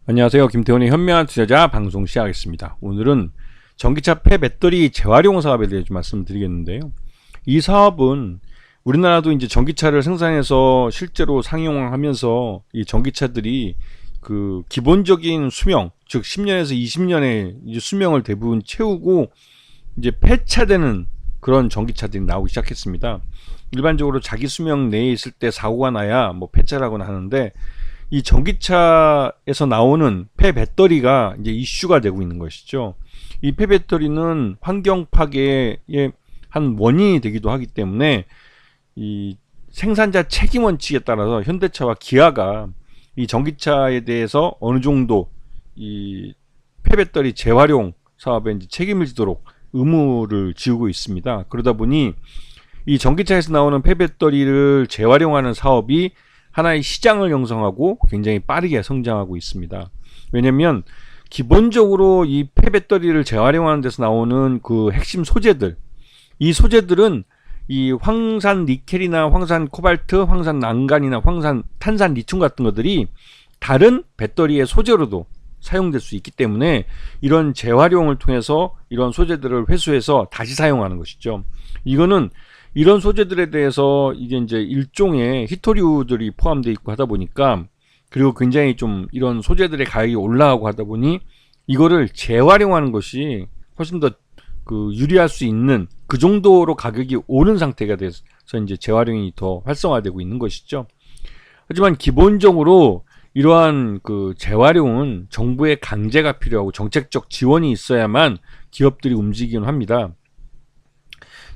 안녕하세요. 김태훈의 현명한 투자자 방송 시작하겠습니다. 오늘은 전기차 폐배터리 재활용 사업에 대해 좀 말씀드리겠는데요. 이 사업은 우리나라도 이제 전기차를 생산해서 실제로 상용하면서 이 전기차들이 그 기본적인 수명, 즉 10년에서 20년의 이제 수명을 대부분 채우고 이제 폐차되는 그런 전기차들이 나오기 시작했습니다. 일반적으로 자기 수명 내에 있을 때 사고가 나야 뭐 폐차라고는 하는데, 이 전기차에서 나오는 폐배터리가 이제 이슈가 되고 있는 것이죠. 이 폐배터리는 환경 파괴의 한 원인이 되기도 하기 때문에 이 생산자 책임 원칙에 따라서 현대차와 기아가 이 전기차에 대해서 어느 정도 이 폐배터리 재활용 사업에 이제 책임을 지도록 의무를 지우고 있습니다. 그러다 보니 이 전기차에서 나오는 폐배터리를 재활용하는 사업이 하나의 시장을 형성하고 굉장히 빠르게 성장하고 있습니다. 왜냐면 기본적으로 이 폐배터리를 재활용하는 데서 나오는 그 핵심 소재들, 이 소재들은 이 황산 니켈이나 황산 코발트, 황산 난간이나 황산 탄산 리튬 같은 것들이 다른 배터리의 소재로도 사용될 수 있기 때문에 이런 재활용을 통해서 이런 소재들을 회수해서 다시 사용하는 것이죠. 이거는 이런 소재들에 대해서 이게 이제 일종의 히토류들이 포함되어 있고 하다 보니까, 그리고 굉장히 좀 이런 소재들의 가격이 올라가고 하다 보니 이거를 재활용하는 것이 훨씬 더 그 유리할 수 있는 그 정도로 가격이 오른 상태가 돼서 이제 재활용이 더 활성화되고 있는 것이죠. 하지만 기본적으로 이러한 그 재활용은 정부의 강제가 필요하고 정책적 지원이 있어야만 기업들이 움직이긴 합니다.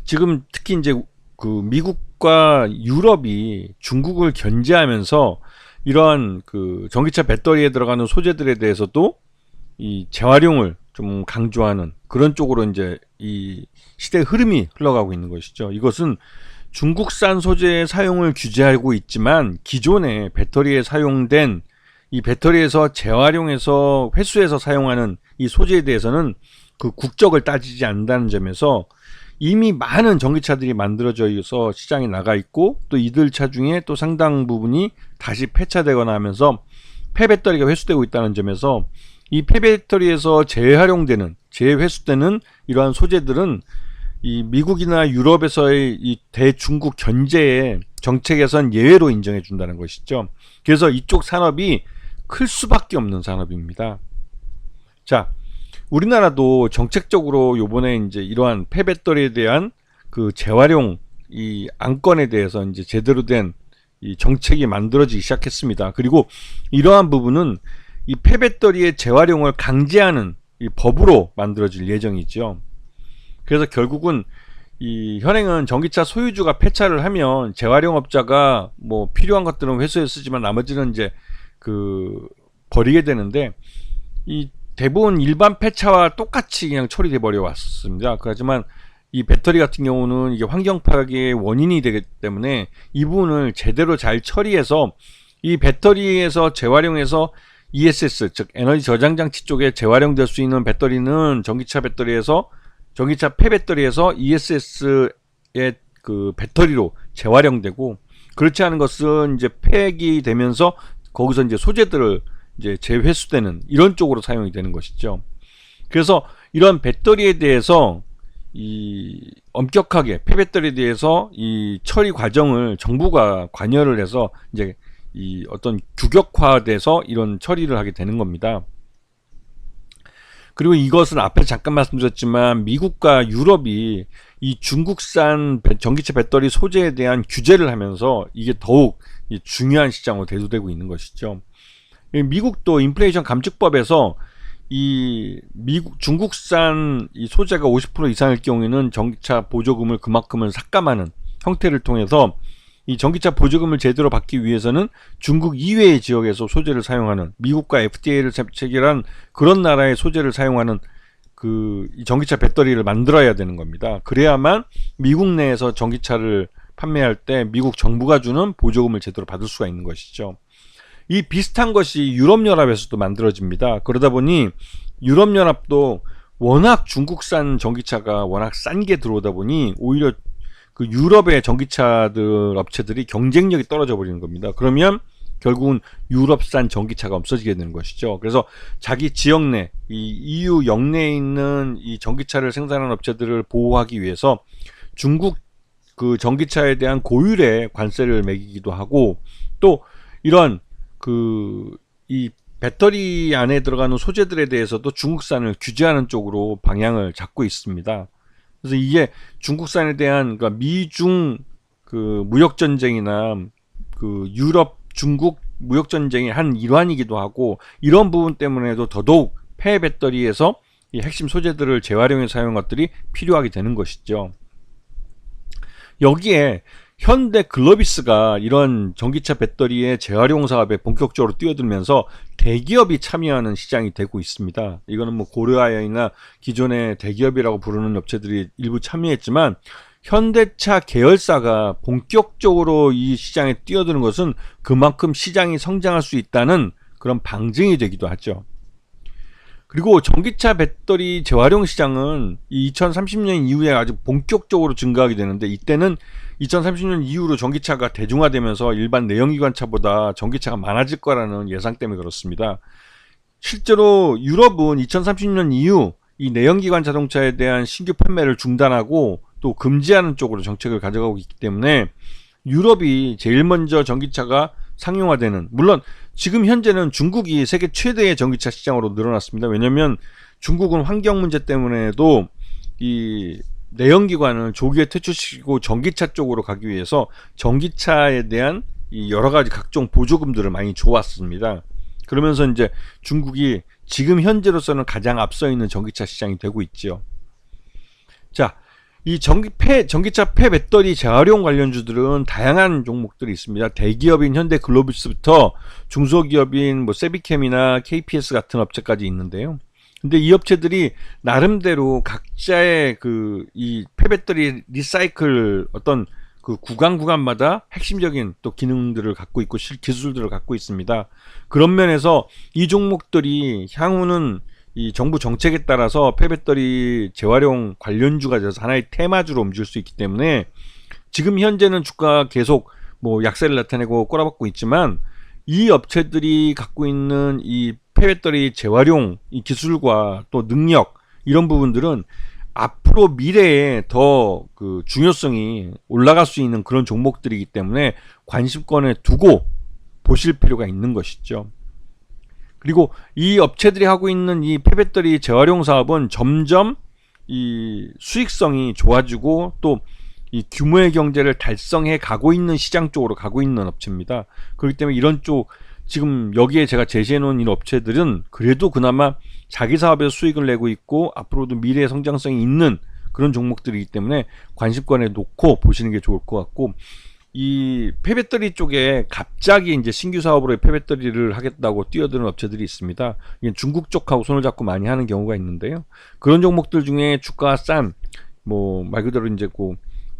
지금 특히 이제 그 미국과 유럽이 중국을 견제하면서 이러한 그 전기차 배터리에 들어가는 소재들에 대해서도 이 재활용을 좀 강조하는 그런 쪽으로 이제 이 시대의 흐름이 흘러가고 있는 것이죠. 이것은 중국산 소재의 사용을 규제하고 있지만 기존의 배터리에 사용된 이 배터리에서 재활용해서 회수해서 사용하는 이 소재에 대해서는 그 국적을 따지지 않는다는 점에서 이미 많은 전기차들이 만들어져서 시장에 나가 있고, 또 이들 차 중에 또 상당 부분이 다시 폐차되거나 하면서 폐배터리가 회수되고 있다는 점에서 이 폐배터리에서 재활용되는, 재회수되는 이러한 소재들은 이 미국이나 유럽에서의 이 대중국 견제의 정책에선 예외로 인정해 준다는 것이죠. 그래서 이쪽 산업이 클 수밖에 없는 산업입니다. 자, 우리나라도 정책적으로 요번에 이제 이러한 폐배터리에 대한 그 재활용 이 안건에 대해서 이제 제대로 된 이 정책이 만들어지기 시작했습니다. 그리고 이러한 부분은 이 폐배터리의 재활용을 강제하는 이 법으로 만들어질 예정이죠. 그래서 결국은 이 현행은 전기차 소유주가 폐차를 하면 재활용업자가 뭐 필요한 것들은 회수해 쓰지만 나머지는 이제 그 버리게 되는데, 이 대부분 일반 폐차와 똑같이 그냥 처리돼 버려 왔습니다. 하지만 이 배터리 같은 경우는 이게 환경 파괴의 원인이 되기 때문에 이 부분을 제대로 잘 처리해서 이 배터리에서 재활용해서 ESS, 즉 에너지 저장 장치 쪽에 재활용될 수 있는 배터리는 전기차 배터리에서, 전기차 폐배터리에서 ESS의 그 배터리로 재활용되고, 그렇지 않은 것은 이제 폐기 되면서 거기서 이제 소재들을 이제 재회수되는 이런 쪽으로 사용이 되는 것이죠. 그래서 이런 배터리에 대해서 이 엄격하게 폐배터리에 대해서 이 처리 과정을 정부가 관여를 해서 이제 이 어떤 규격화돼서 이런 처리를 하게 되는 겁니다. 그리고 이것은 앞에 잠깐 말씀드렸지만 미국과 유럽이 이 중국산 전기차 배터리 소재에 대한 규제를 하면서 이게 더욱 중요한 시장으로 대두되고 있는 것이죠. 미국도 인플레이션 감축법에서 이 미국 중국산 이 소재가 50% 이상일 경우에는 전기차 보조금을 그만큼을 삭감하는 형태를 통해서 이 전기차 보조금을 제대로 받기 위해서는 중국 이외의 지역에서 소재를 사용하는, 미국과 FTA를 체결한 그런 나라의 소재를 사용하는 그 전기차 배터리를 만들어야 되는 겁니다. 그래야만 미국 내에서 전기차를 판매할 때 미국 정부가 주는 보조금을 제대로 받을 수가 있는 것이죠. 이 비슷한 것이 유럽연합에서도 만들어집니다. 그러다 보니 유럽연합도 워낙 중국산 전기차가 워낙 싼 게 들어오다 보니 오히려 그 유럽의 전기차들 업체들이 경쟁력이 떨어져 버리는 겁니다. 그러면 결국은 유럽산 전기차가 없어지게 되는 것이죠. 그래서 자기 지역 내, 이 EU 영내에 있는 이 전기차를 생산하는 업체들을 보호하기 위해서 중국 그 전기차에 대한 고율의 관세를 매기기도 하고, 또 이런 이 배터리 안에 들어가는 소재들에 대해서도 중국산을 규제하는 쪽으로 방향을 잡고 있습니다. 그래서 이게 중국산에 대한, 그러니까 미중 그 무역 전쟁이나 그 유럽 중국 무역 전쟁의 한 일환이기도 하고, 이런 부분 때문에도 더더욱 폐 배터리에서 이 핵심 소재들을 재활용해 사용한 것들이 필요하게 되는 것이죠. 여기에 현대 글로비스가 이런 전기차 배터리의 재활용 사업에 본격적으로 뛰어들면서 대기업이 참여하는 시장이 되고 있습니다. 이거는 뭐 고려아연이나 기존의 대기업이라고 부르는 업체들이 일부 참여했지만, 현대차 계열사가 본격적으로 이 시장에 뛰어드는 것은 그만큼 시장이 성장할 수 있다는 그런 방증이 되기도 하죠. 그리고 전기차 배터리 재활용 시장은 2030년 이후에 아주 본격적으로 증가하게 되는데, 이때는 2030년 이후로 전기차가 대중화되면서 일반 내연기관차보다 전기차가 많아질 거라는 예상 때문에 그렇습니다. 실제로 유럽은 2030년 이후 이 내연기관 자동차에 대한 신규 판매를 중단하고 또 금지하는 쪽으로 정책을 가져가고 있기 때문에 유럽이 제일 먼저 전기차가 상용화되는, 물론 지금 현재는 중국이 세계 최대의 전기차 시장으로 늘어났습니다. 왜냐하면 중국은 환경 문제 때문에도 이 내연기관을 조기에 퇴출시키고 전기차 쪽으로 가기 위해서 전기차에 대한 이 여러 가지 각종 보조금들을 많이 줘왔습니다. 그러면서 이제 중국이 지금 현재로서는 가장 앞서 있는 전기차 시장이 되고 있죠. 자, 이 전기차 폐 배터리 재활용 관련주들은 다양한 종목들이 있습니다. 대기업인 현대 글로비스부터 중소기업인 뭐 세비캠이나 KPS 같은 업체까지 있는데요. 근데 이 업체들이 나름대로 각자의 이 폐배터리 리사이클 어떤 그 구간마다 핵심적인 또 기능들을 갖고 있고 기술들을 갖고 있습니다. 그런 면에서 이 종목들이 향후는 이 정부 정책에 따라서 폐배터리 재활용 관련주가 돼서 하나의 테마주로 움직일 수 있기 때문에, 지금 현재는 주가가 계속 뭐 약세를 나타내고 꼬라박고 있지만, 이 업체들이 갖고 있는 이 폐배터리 재활용 이 기술과 또 능력, 이런 부분들은 앞으로 미래에 더 그 중요성이 올라갈 수 있는 그런 종목들이기 때문에 관심권에 두고 보실 필요가 있는 것이죠. 그리고 이 업체들이 하고 있는 이 폐배터리 재활용 사업은 점점 이 수익성이 좋아지고 또 이 규모의 경제를 달성해 가고 있는 시장 쪽으로 가고 있는 업체입니다. 그렇기 때문에 이런 쪽, 지금 여기에 제가 제시해 놓은 이 업체들은 그래도 그나마 자기 사업에서 수익을 내고 있고 앞으로도 미래의 성장성이 있는 그런 종목들이기 때문에 관심권에 놓고 보시는 게 좋을 것 같고, 이 폐배터리 쪽에 갑자기 이제 신규 사업으로 폐배터리를 하겠다고 뛰어드는 업체들이 있습니다. 이게 중국 쪽하고 손을 잡고 많이 하는 경우가 있는데요. 그런 종목들 중에 주가가 싼, 뭐 말 그대로 이제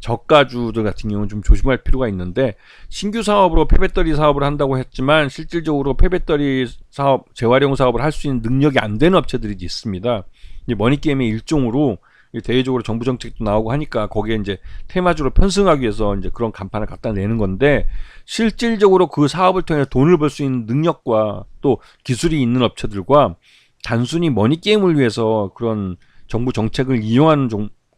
저가주들 같은 경우는 좀 조심할 필요가 있는데, 신규 사업으로 폐배터리 사업을 한다고 했지만 실질적으로 폐배터리 사업, 재활용 사업을 할 수 있는 능력이 안 되는 업체들이 있습니다. 이제 머니게임의 일종으로 대외적으로 정부 정책도 나오고 하니까 거기에 이제 테마주로 편승하기 위해서 이제 그런 간판을 갖다 내는 건데, 실질적으로 그 사업을 통해 돈을 벌 수 있는 능력과 또 기술이 있는 업체들과 단순히 머니게임을 위해서 그런 정부 정책을 이용하는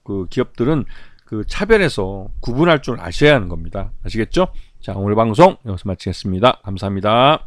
그 기업들은 그 차별해서 구분할 줄 아셔야 하는 겁니다. 아시겠죠? 자, 오늘 방송 여기서 마치겠습니다. 감사합니다.